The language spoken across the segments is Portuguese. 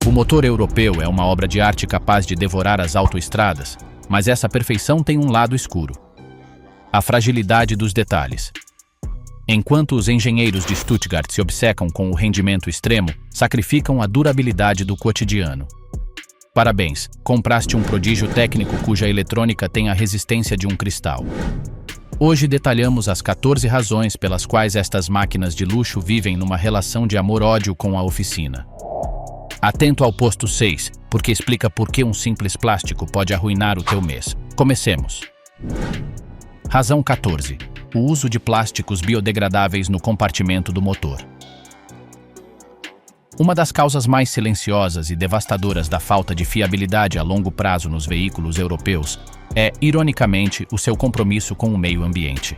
O motor europeu é uma obra de arte capaz de devorar as autoestradas, mas essa perfeição tem um lado escuro: a fragilidade dos detalhes. Enquanto os engenheiros de Stuttgart se obcecam com o rendimento extremo, sacrificam a durabilidade do cotidiano. Parabéns, compraste um prodígio técnico cuja eletrônica tem a resistência de um cristal. Hoje detalhamos as 14 razões pelas quais estas máquinas de luxo vivem numa relação de amor-ódio com a oficina. Atento ao posto 6, porque explica por que um simples plástico pode arruinar o teu mês. Comecemos. Razão 14. O uso de plásticos biodegradáveis no compartimento do motor. Uma das causas mais silenciosas e devastadoras da falta de fiabilidade a longo prazo nos veículos europeus é, ironicamente, o seu compromisso com o meio ambiente.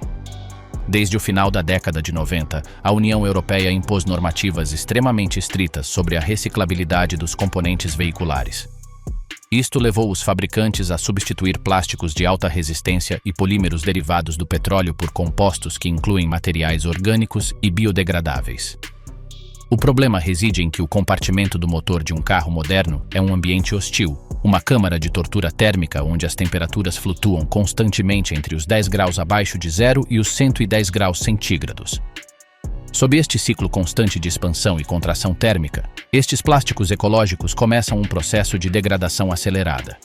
Desde o final da década de 90, a União Europeia impôs normativas extremamente estritas sobre a reciclabilidade dos componentes veiculares. Isto levou os fabricantes a substituir plásticos de alta resistência e polímeros derivados do petróleo por compostos que incluem materiais orgânicos e biodegradáveis. O problema reside em que o compartimento do motor de um carro moderno é um ambiente hostil, uma câmara de tortura térmica onde as temperaturas flutuam constantemente entre os 10 graus abaixo de zero e os 110 graus centígrados. Sob este ciclo constante de expansão e contração térmica, estes plásticos ecológicos começam um processo de degradação acelerada.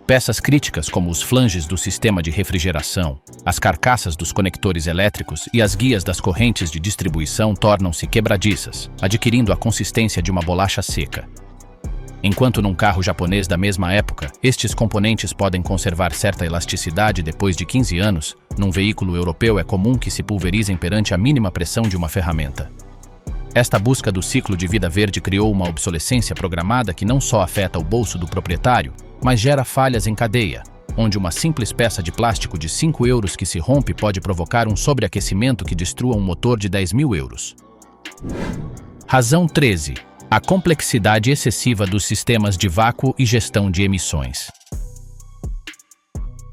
Peças críticas como os flanges do sistema de refrigeração, as carcaças dos conectores elétricos e as guias das correntes de distribuição tornam-se quebradiças, adquirindo a consistência de uma bolacha seca. Enquanto num carro japonês da mesma época, estes componentes podem conservar certa elasticidade depois de 15 anos, num veículo europeu é comum que se pulverizem perante a mínima pressão de uma ferramenta. Esta busca do ciclo de vida verde criou uma obsolescência programada que não só afeta o bolso do proprietário, mas gera falhas em cadeia, onde uma simples peça de plástico de 5 euros que se rompe pode provocar um sobreaquecimento que destrua um motor de 10.000 euros. Razão 13. A complexidade excessiva dos sistemas de vácuo e gestão de emissões.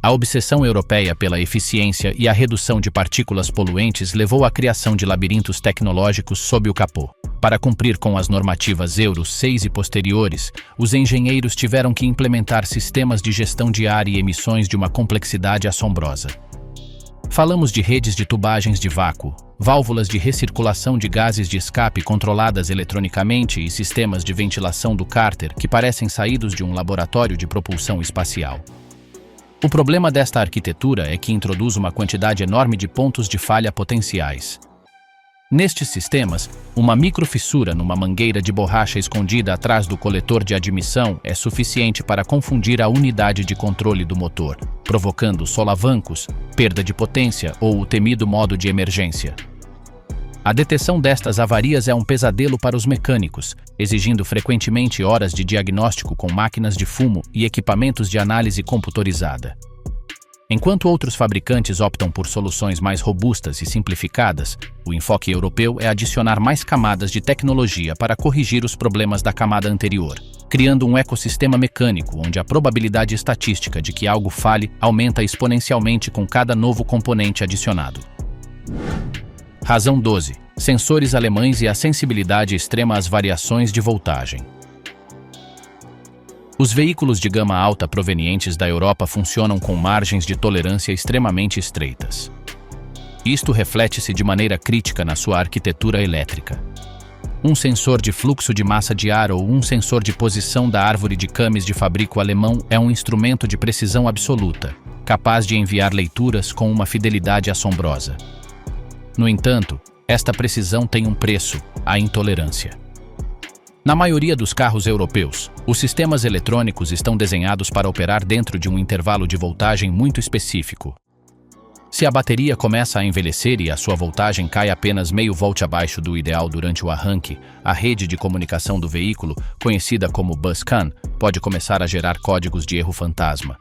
A obsessão europeia pela eficiência e a redução de partículas poluentes levou à criação de labirintos tecnológicos sob o capô. Para cumprir com as normativas Euro 6 e posteriores, os engenheiros tiveram que implementar sistemas de gestão de ar e emissões de uma complexidade assombrosa. Falamos de redes de tubagens de vácuo, válvulas de recirculação de gases de escape controladas eletronicamente e sistemas de ventilação do cárter que parecem saídos de um laboratório de propulsão espacial. O problema desta arquitetura é que introduz uma quantidade enorme de pontos de falha potenciais. Nestes sistemas, uma microfissura numa mangueira de borracha escondida atrás do coletor de admissão é suficiente para confundir a unidade de controle do motor, provocando solavancos, perda de potência ou o temido modo de emergência. A detecção destas avarias é um pesadelo para os mecânicos, exigindo frequentemente horas de diagnóstico com máquinas de fumo e equipamentos de análise computorizada. Enquanto outros fabricantes optam por soluções mais robustas e simplificadas, o enfoque europeu é adicionar mais camadas de tecnologia para corrigir os problemas da camada anterior, criando um ecossistema mecânico onde a probabilidade estatística de que algo falhe aumenta exponencialmente com cada novo componente adicionado. Razão 12. Sensores alemães e a sensibilidade extrema às variações de voltagem. Os veículos de gama alta provenientes da Europa funcionam com margens de tolerância extremamente estreitas. Isto reflete-se de maneira crítica na sua arquitetura elétrica. Um sensor de fluxo de massa de ar ou um sensor de posição da árvore de cames de fabrico alemão é um instrumento de precisão absoluta, capaz de enviar leituras com uma fidelidade assombrosa. No entanto, esta precisão tem um preço: a intolerância. Na maioria dos carros europeus, os sistemas eletrônicos estão desenhados para operar dentro de um intervalo de voltagem muito específico. Se a bateria começa a envelhecer e a sua voltagem cai apenas meio volt abaixo do ideal durante o arranque, a rede de comunicação do veículo, conhecida como BusCAN, pode começar a gerar códigos de erro fantasma.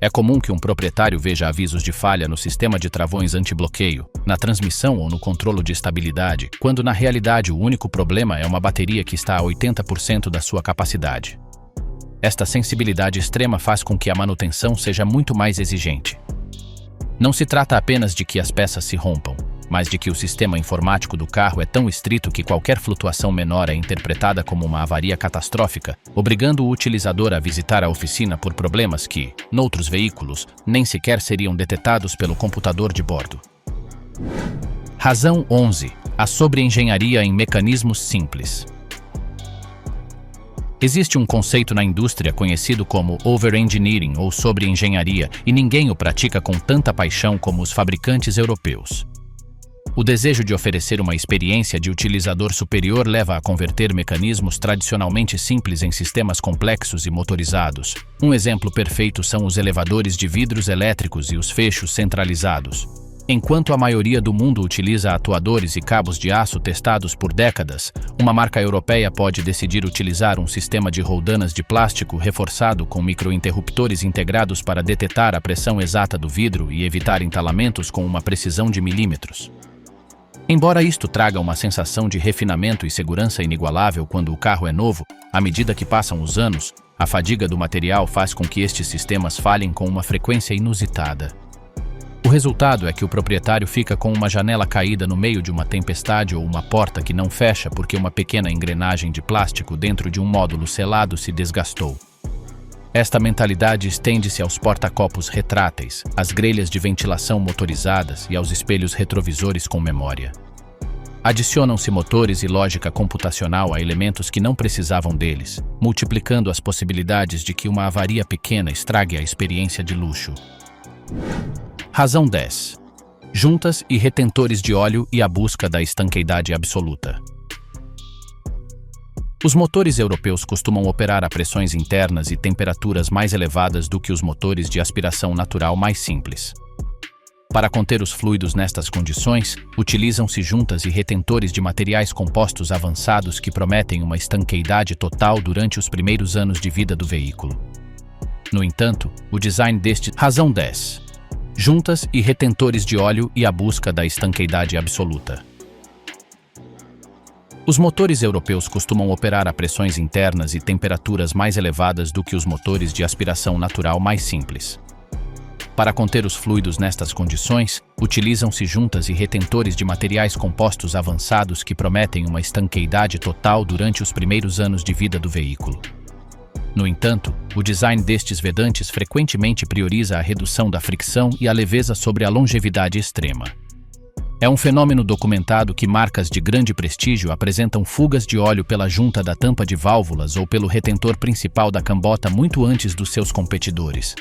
É comum que um proprietário veja avisos de falha no sistema de travões antibloqueio, na transmissão ou no controle de estabilidade, quando na realidade o único problema é uma bateria que está a 80% da sua capacidade. Esta sensibilidade extrema faz com que a manutenção seja muito mais exigente. Não se trata apenas de que as peças se rompam, mas de que o sistema informático do carro é tão estrito que qualquer flutuação menor é interpretada como uma avaria catastrófica, obrigando o utilizador a visitar a oficina por problemas que, noutros veículos, nem sequer seriam detectados pelo computador de bordo. Razão 11. A sobreengenharia em mecanismos simples. Existe um conceito na indústria conhecido como overengineering ou sobreengenharia, e ninguém o pratica com tanta paixão como os fabricantes europeus. O desejo de oferecer uma experiência de utilizador superior leva a converter mecanismos tradicionalmente simples em sistemas complexos e motorizados. Um exemplo perfeito são os elevadores de vidros elétricos e os fechos centralizados. Enquanto a maioria do mundo utiliza atuadores e cabos de aço testados por décadas, uma marca europeia pode decidir utilizar um sistema de roldanas de plástico reforçado com microinterruptores integrados para detectar a pressão exata do vidro e evitar entalamentos com uma precisão de milímetros. Embora isto traga uma sensação de refinamento e segurança inigualável quando o carro é novo, à medida que passam os anos, a fadiga do material faz com que estes sistemas falhem com uma frequência inusitada. O resultado é que o proprietário fica com uma janela caída no meio de uma tempestade ou uma porta que não fecha porque uma pequena engrenagem de plástico dentro de um módulo selado se desgastou. Esta mentalidade estende-se aos porta-copos retráteis, às grelhas de ventilação motorizadas e aos espelhos retrovisores com memória. Adicionam-se motores e lógica computacional a elementos que não precisavam deles, multiplicando as possibilidades de que uma avaria pequena estrague a experiência de luxo. Razão 10. Juntas e retentores de óleo e a busca da estanqueidade absoluta. Os motores europeus costumam operar a pressões internas e temperaturas mais elevadas do que os motores de aspiração natural mais simples. Para conter os fluidos nestas condições, utilizam-se juntas e retentores de materiais compostos avançados que prometem uma estanqueidade total durante os primeiros anos de vida do veículo. No entanto, o design deste... Razão 10. Juntas e retentores de óleo e a busca da estanqueidade absoluta. Os motores europeus costumam operar a pressões internas e temperaturas mais elevadas do que os motores de aspiração natural mais simples. Para conter os fluidos nestas condições, utilizam-se juntas e retentores de materiais compostos avançados que prometem uma estanqueidade total durante os primeiros anos de vida do veículo. No entanto, o design destes vedantes frequentemente prioriza a redução da fricção e a leveza sobre a longevidade extrema. É um fenômeno documentado que marcas de grande prestígio apresentam fugas de óleo pela junta da tampa de válvulas ou pelo retentor principal da cambota muito antes dos seus competidores.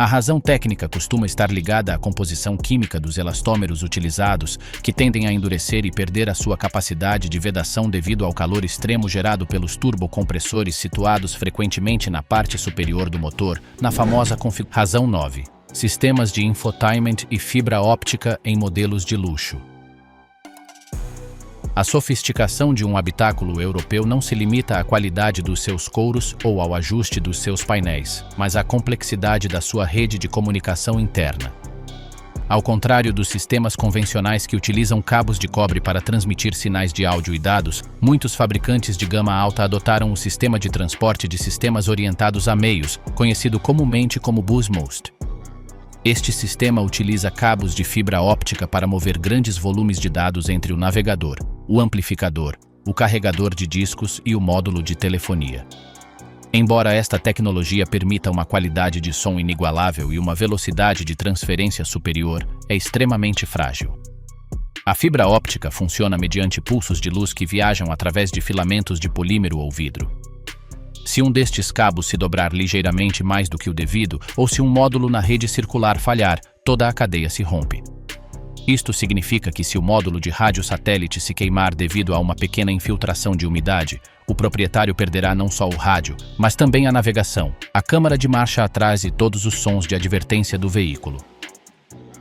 A razão técnica costuma estar ligada à composição química dos elastômeros utilizados, que tendem a endurecer e perder a sua capacidade de vedação devido ao calor extremo gerado pelos turbocompressores situados frequentemente na parte superior do motor, na famosa configuração. Razão 9. Sistemas de infotainment e fibra óptica em modelos de luxo. A sofisticação de um habitáculo europeu não se limita à qualidade dos seus couros ou ao ajuste dos seus painéis, mas à complexidade da sua rede de comunicação interna. Ao contrário dos sistemas convencionais que utilizam cabos de cobre para transmitir sinais de áudio e dados, muitos fabricantes de gama alta adotaram o sistema de transporte de sistemas orientados a meios, conhecido comumente como BusMost. Este sistema utiliza cabos de fibra óptica para mover grandes volumes de dados entre o navegador, o amplificador, o carregador de discos e o módulo de telefonia. Embora esta tecnologia permita uma qualidade de som inigualável e uma velocidade de transferência superior, é extremamente frágil. A fibra óptica funciona mediante pulsos de luz que viajam através de filamentos de polímero ou vidro. Se um destes cabos se dobrar ligeiramente mais do que o devido, ou se um módulo na rede circular falhar, toda a cadeia se rompe. Isto significa que se o módulo de rádio satélite se queimar devido a uma pequena infiltração de umidade, o proprietário perderá não só o rádio, mas também a navegação, a câmara de marcha atrás e todos os sons de advertência do veículo.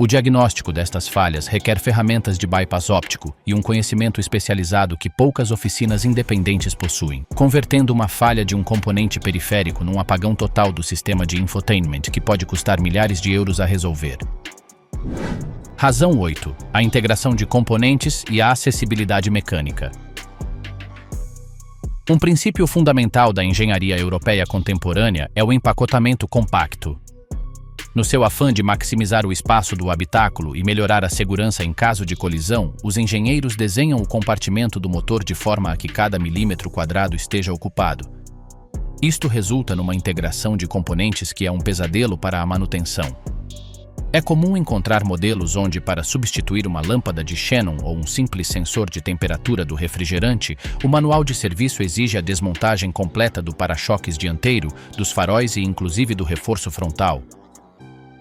O diagnóstico destas falhas requer ferramentas de bypass óptico e um conhecimento especializado que poucas oficinas independentes possuem, convertendo uma falha de um componente periférico num apagão total do sistema de infotainment que pode custar milhares de euros a resolver. Razão 8. A integração de componentes e a acessibilidade mecânica. Um princípio fundamental da engenharia europeia contemporânea é o empacotamento compacto. No seu afã de maximizar o espaço do habitáculo e melhorar a segurança em caso de colisão, os engenheiros desenham o compartimento do motor de forma a que cada milímetro quadrado esteja ocupado. Isto resulta numa integração de componentes que é um pesadelo para a manutenção. É comum encontrar modelos onde, para substituir uma lâmpada de xenon ou um simples sensor de temperatura do refrigerante, o manual de serviço exige a desmontagem completa do para-choques dianteiro, dos faróis e inclusive do reforço frontal.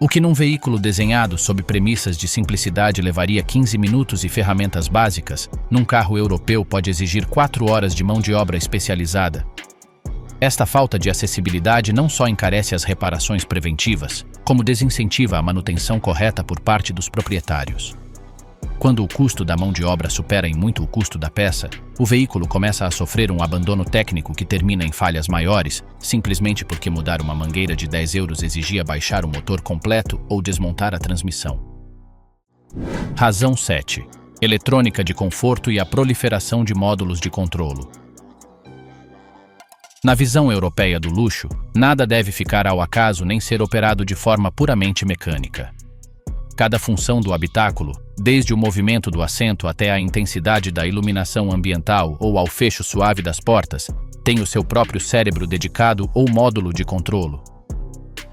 O que num veículo desenhado sob premissas de simplicidade levaria 15 minutos e ferramentas básicas, num carro europeu pode exigir 4 horas de mão de obra especializada. Esta falta de acessibilidade não só encarece as reparações preventivas, como desincentiva a manutenção correta por parte dos proprietários. Quando o custo da mão de obra supera em muito o custo da peça, o veículo começa a sofrer um abandono técnico que termina em falhas maiores, simplesmente porque mudar uma mangueira de 10 euros exigia baixar o motor completo ou desmontar a transmissão. Razão 7. Eletrônica de conforto e a proliferação de módulos de controlo. Na visão europeia do luxo, nada deve ficar ao acaso nem ser operado de forma puramente mecânica. Cada função do habitáculo, desde o movimento do assento até a intensidade da iluminação ambiental ou ao fecho suave das portas, tem o seu próprio cérebro dedicado ou módulo de controlo.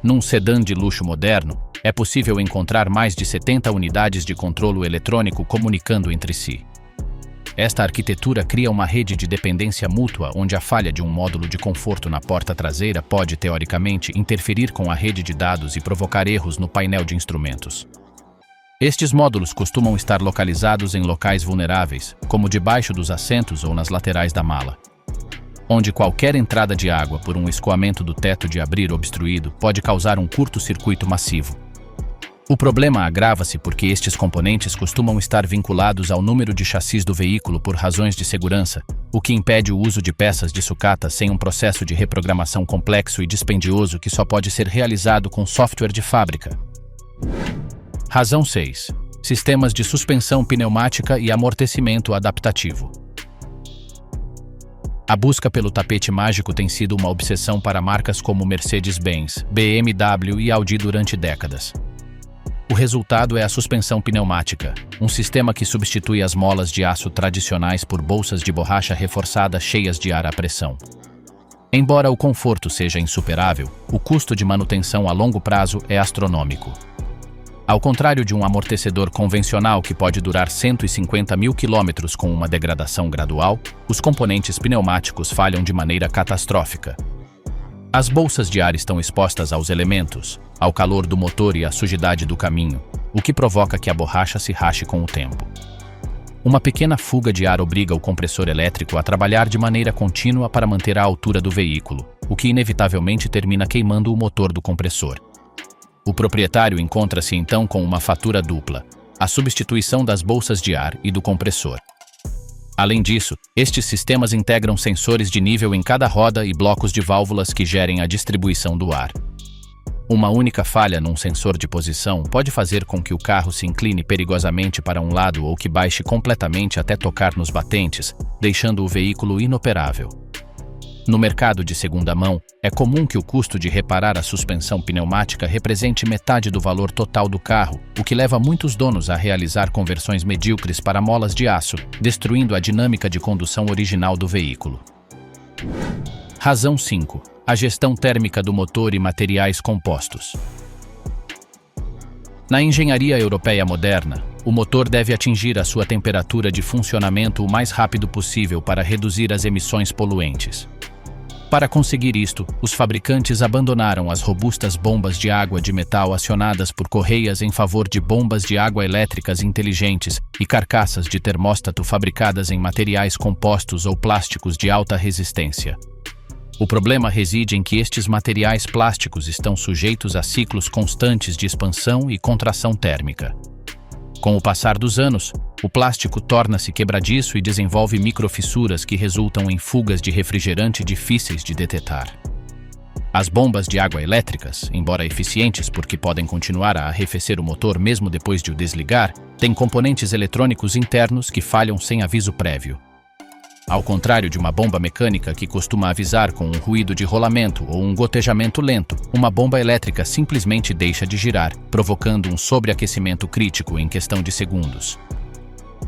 Num sedã de luxo moderno, é possível encontrar mais de 70 unidades de controlo eletrônico comunicando entre si. Esta arquitetura cria uma rede de dependência mútua onde a falha de um módulo de conforto na porta traseira pode, teoricamente, interferir com a rede de dados e provocar erros no painel de instrumentos. Estes módulos costumam estar localizados em locais vulneráveis, como debaixo dos assentos ou nas laterais da mala, onde qualquer entrada de água por um escoamento do teto de abrir obstruído pode causar um curto-circuito massivo. O problema agrava-se porque estes componentes costumam estar vinculados ao número de chassis do veículo por razões de segurança, o que impede o uso de peças de sucata sem um processo de reprogramação complexo e dispendioso que só pode ser realizado com software de fábrica. Razão 6. Sistemas de suspensão pneumática e amortecimento adaptativo. A busca pelo tapete mágico tem sido uma obsessão para marcas como Mercedes-Benz, BMW e Audi durante décadas. O resultado é a suspensão pneumática, um sistema que substitui as molas de aço tradicionais por bolsas de borracha reforçada cheias de ar à pressão. Embora o conforto seja insuperável, o custo de manutenção a longo prazo é astronômico. Ao contrário de um amortecedor convencional que pode durar 150 mil quilômetros com uma degradação gradual, os componentes pneumáticos falham de maneira catastrófica. As bolsas de ar estão expostas aos elementos, ao calor do motor e à sujidade do caminho, o que provoca que a borracha se rache com o tempo. Uma pequena fuga de ar obriga o compressor elétrico a trabalhar de maneira contínua para manter a altura do veículo, o que inevitavelmente termina queimando o motor do compressor. O proprietário encontra-se então com uma fatura dupla, a substituição das bolsas de ar e do compressor. Além disso, estes sistemas integram sensores de nível em cada roda e blocos de válvulas que gerem a distribuição do ar. Uma única falha num sensor de posição pode fazer com que o carro se incline perigosamente para um lado ou que baixe completamente até tocar nos batentes, deixando o veículo inoperável. No mercado de segunda mão, é comum que o custo de reparar a suspensão pneumática represente metade do valor total do carro, o que leva muitos donos a realizar conversões medíocres para molas de aço, destruindo a dinâmica de condução original do veículo. Razão 5. A gestão térmica do motor e materiais compostos. Na engenharia europeia moderna, o motor deve atingir a sua temperatura de funcionamento o mais rápido possível para reduzir as emissões poluentes. Para conseguir isto, os fabricantes abandonaram as robustas bombas de água de metal acionadas por correias em favor de bombas de água elétricas inteligentes e carcaças de termóstato fabricadas em materiais compostos ou plásticos de alta resistência. O problema reside em que estes materiais plásticos estão sujeitos a ciclos constantes de expansão e contração térmica. Com o passar dos anos, o plástico torna-se quebradiço e desenvolve microfissuras que resultam em fugas de refrigerante difíceis de detetar. As bombas de água elétricas, embora eficientes porque podem continuar a arrefecer o motor mesmo depois de o desligar, têm componentes eletrônicos internos que falham sem aviso prévio. Ao contrário de uma bomba mecânica que costuma avisar com um ruído de rolamento ou um gotejamento lento, uma bomba elétrica simplesmente deixa de girar, provocando um sobreaquecimento crítico em questão de segundos.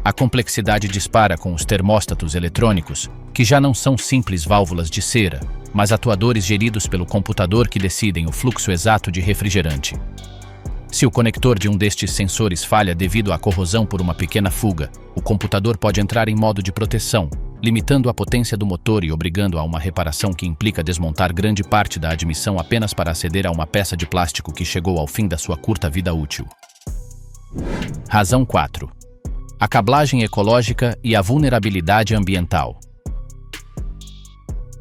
A complexidade dispara com os termóstatos eletrônicos, que já não são simples válvulas de cera, mas atuadores geridos pelo computador que decidem o fluxo exato de refrigerante. Se o conector de um destes sensores falha devido à corrosão por uma pequena fuga, o computador pode entrar em modo de proteção, limitando a potência do motor e obrigando a uma reparação que implica desmontar grande parte da admissão apenas para aceder a uma peça de plástico que chegou ao fim da sua curta vida útil. Razão 4. A cablagem ecológica e a vulnerabilidade ambiental.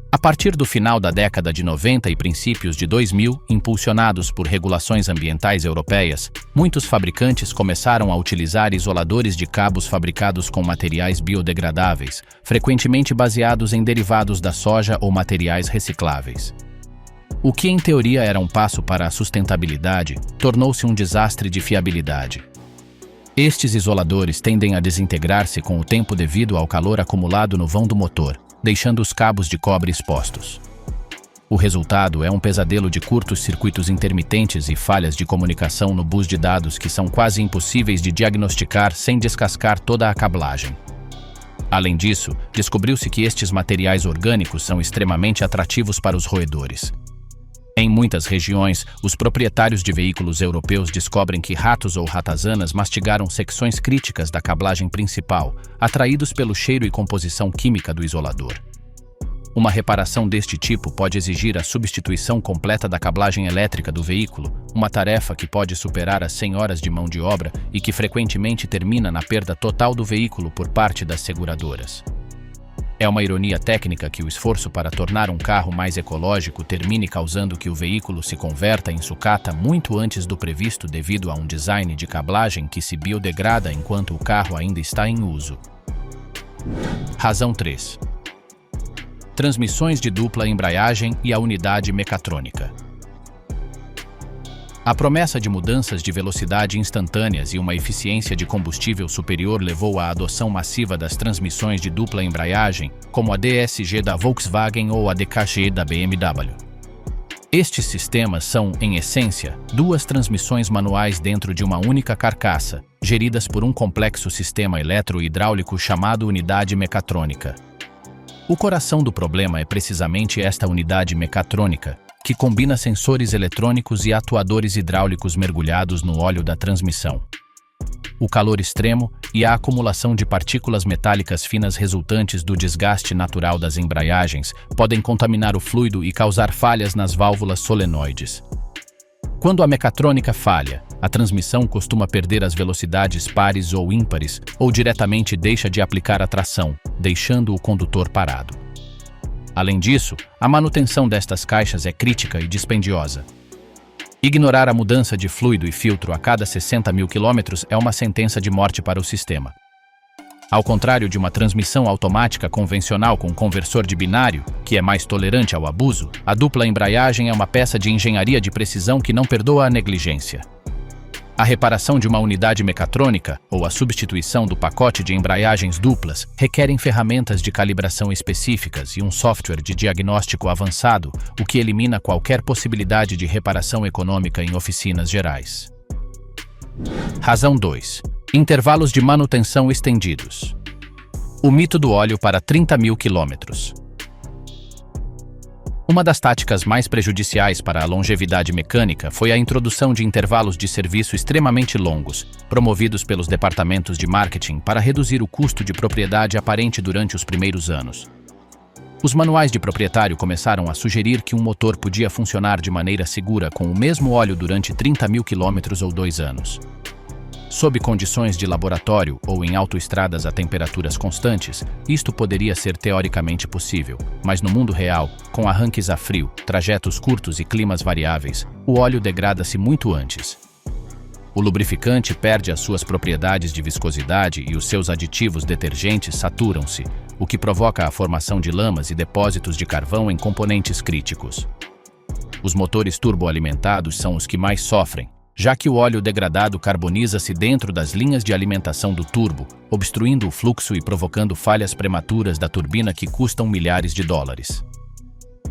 A partir do final da década de 90 e princípios de 2000, impulsionados por regulações ambientais europeias, muitos fabricantes começaram a utilizar isoladores de cabos fabricados com materiais biodegradáveis, frequentemente baseados em derivados da soja ou materiais recicláveis. O que em teoria era um passo para a sustentabilidade, tornou-se um desastre de fiabilidade. Estes isoladores tendem a desintegrar-se com o tempo devido ao calor acumulado no vão do motor, deixando os cabos de cobre expostos. O resultado é um pesadelo de curtos circuitos intermitentes e falhas de comunicação no bus de dados que são quase impossíveis de diagnosticar sem descascar toda a cablagem. Além disso, descobriu-se que estes materiais orgânicos são extremamente atrativos para os roedores. Em muitas regiões, os proprietários de veículos europeus descobrem que ratos ou ratazanas mastigaram secções críticas da cablagem principal, atraídos pelo cheiro e composição química do isolador. Uma reparação deste tipo pode exigir a substituição completa da cablagem elétrica do veículo, uma tarefa que pode superar as 100 horas de mão de obra e que frequentemente termina na perda total do veículo por parte das seguradoras. É uma ironia técnica que o esforço para tornar um carro mais ecológico termine causando que o veículo se converta em sucata muito antes do previsto devido a um design de cablagem que se biodegrada enquanto o carro ainda está em uso. Razão 3. Transmissões de dupla embreagem e a unidade mecatrônica. A promessa de mudanças de velocidade instantâneas e uma eficiência de combustível superior levou à adoção massiva das transmissões de dupla embreagem, como a DSG da Volkswagen ou a DKG da BMW. Estes sistemas são, em essência, duas transmissões manuais dentro de uma única carcaça, geridas por um complexo sistema eletro-hidráulico chamado unidade mecatrônica. O coração do problema é precisamente esta unidade mecatrônica, que combina sensores eletrônicos e atuadores hidráulicos mergulhados no óleo da transmissão. O calor extremo e a acumulação de partículas metálicas finas resultantes do desgaste natural das embreagens podem contaminar o fluido e causar falhas nas válvulas solenoides. Quando a mecatrônica falha, a transmissão costuma perder as velocidades pares ou ímpares ou diretamente deixa de aplicar a tração, deixando o condutor parado. Além disso, a manutenção destas caixas é crítica e dispendiosa. Ignorar a mudança de fluido e filtro a cada 60.000 km é uma sentença de morte para o sistema. Ao contrário de uma transmissão automática convencional com conversor de binário, que é mais tolerante ao abuso, a dupla embreagem é uma peça de engenharia de precisão que não perdoa a negligência. A reparação de uma unidade mecatrônica, ou a substituição do pacote de embreagens duplas, requerem ferramentas de calibração específicas e um software de diagnóstico avançado, o que elimina qualquer possibilidade de reparação econômica em oficinas gerais. Razão 2. Intervalos de manutenção estendidos. O mito do óleo para 30.000 km. Uma das táticas mais prejudiciais para a longevidade mecânica foi a introdução de intervalos de serviço extremamente longos, promovidos pelos departamentos de marketing para reduzir o custo de propriedade aparente durante os primeiros anos. Os manuais de proprietário começaram a sugerir que um motor podia funcionar de maneira segura com o mesmo óleo durante 30.000 km ou 2 anos. Sob condições de laboratório ou em autoestradas a temperaturas constantes, isto poderia ser teoricamente possível, mas no mundo real, com arranques a frio, trajetos curtos e climas variáveis, o óleo degrada-se muito antes. O lubrificante perde as suas propriedades de viscosidade e os seus aditivos detergentes saturam-se, o que provoca a formação de lamas e depósitos de carvão em componentes críticos. Os motores turboalimentados são os que mais sofrem, já que o óleo degradado carboniza-se dentro das linhas de alimentação do turbo, obstruindo o fluxo e provocando falhas prematuras da turbina que custam milhares de dólares.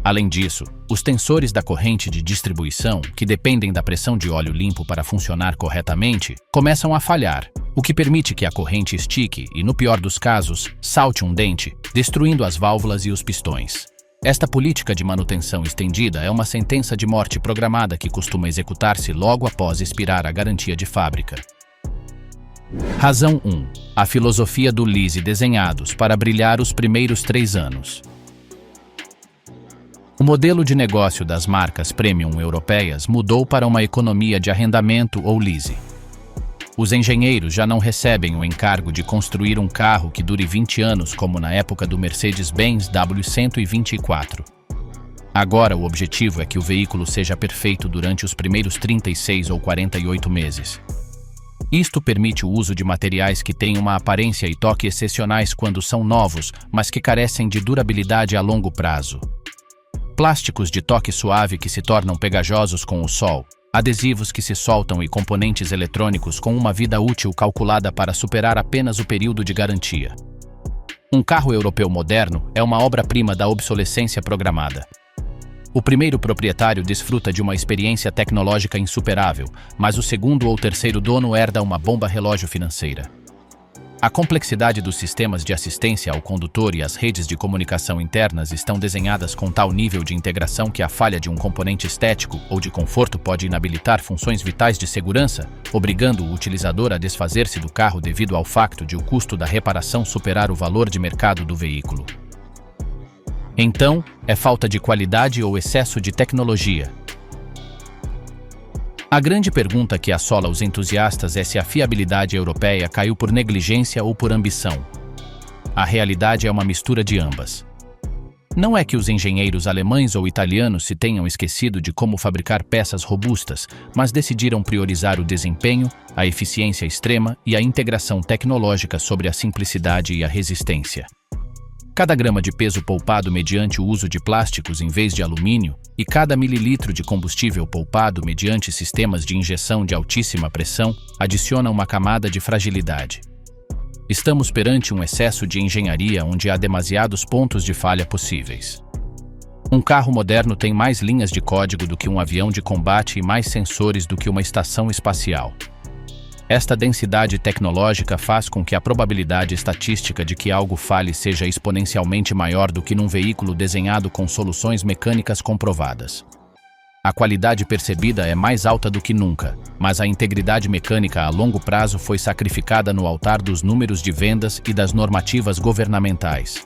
Além disso, os tensores da corrente de distribuição, que dependem da pressão de óleo limpo para funcionar corretamente, começam a falhar, o que permite que a corrente estique e, no pior dos casos, salte um dente, destruindo as válvulas e os pistões. Esta política de manutenção estendida é uma sentença de morte programada que costuma executar-se logo após expirar a garantia de fábrica. Razão 1. A filosofia do lease desenhados para brilhar os primeiros 3 anos. O modelo de negócio das marcas premium europeias mudou para uma economia de arrendamento ou lease. Os engenheiros já não recebem o encargo de construir um carro que dure 20 anos como na época do Mercedes-Benz W124. Agora o objetivo é que o veículo seja perfeito durante os primeiros 36 ou 48 meses. Isto permite o uso de materiais que têm uma aparência e toque excepcionais quando são novos, mas que carecem de durabilidade a longo prazo. Plásticos de toque suave que se tornam pegajosos com o sol, adesivos que se soltam e componentes eletrônicos com uma vida útil calculada para superar apenas o período de garantia. Um carro europeu moderno é uma obra-prima da obsolescência programada. O primeiro proprietário desfruta de uma experiência tecnológica insuperável, mas o segundo ou terceiro dono herda uma bomba relógio financeira. A complexidade dos sistemas de assistência ao condutor e as redes de comunicação internas estão desenhadas com tal nível de integração que a falha de um componente estético ou de conforto pode inabilitar funções vitais de segurança, obrigando o utilizador a desfazer-se do carro devido ao facto de o custo da reparação superar o valor de mercado do veículo. Então, é falta de qualidade ou excesso de tecnologia? A grande pergunta que assola os entusiastas é se a fiabilidade europeia caiu por negligência ou por ambição. A realidade é uma mistura de ambas. Não é que os engenheiros alemães ou italianos se tenham esquecido de como fabricar peças robustas, mas decidiram priorizar o desempenho, a eficiência extrema e a integração tecnológica sobre a simplicidade e a resistência. Cada grama de peso poupado mediante o uso de plásticos em vez de alumínio e cada mililitro de combustível poupado mediante sistemas de injeção de altíssima pressão adiciona uma camada de fragilidade. Estamos perante um excesso de engenharia onde há demasiados pontos de falha possíveis. Um carro moderno tem mais linhas de código do que um avião de combate e mais sensores do que uma estação espacial. Esta densidade tecnológica faz com que a probabilidade estatística de que algo falhe seja exponencialmente maior do que num veículo desenhado com soluções mecânicas comprovadas. A qualidade percebida é mais alta do que nunca, mas a integridade mecânica a longo prazo foi sacrificada no altar dos números de vendas e das normativas governamentais.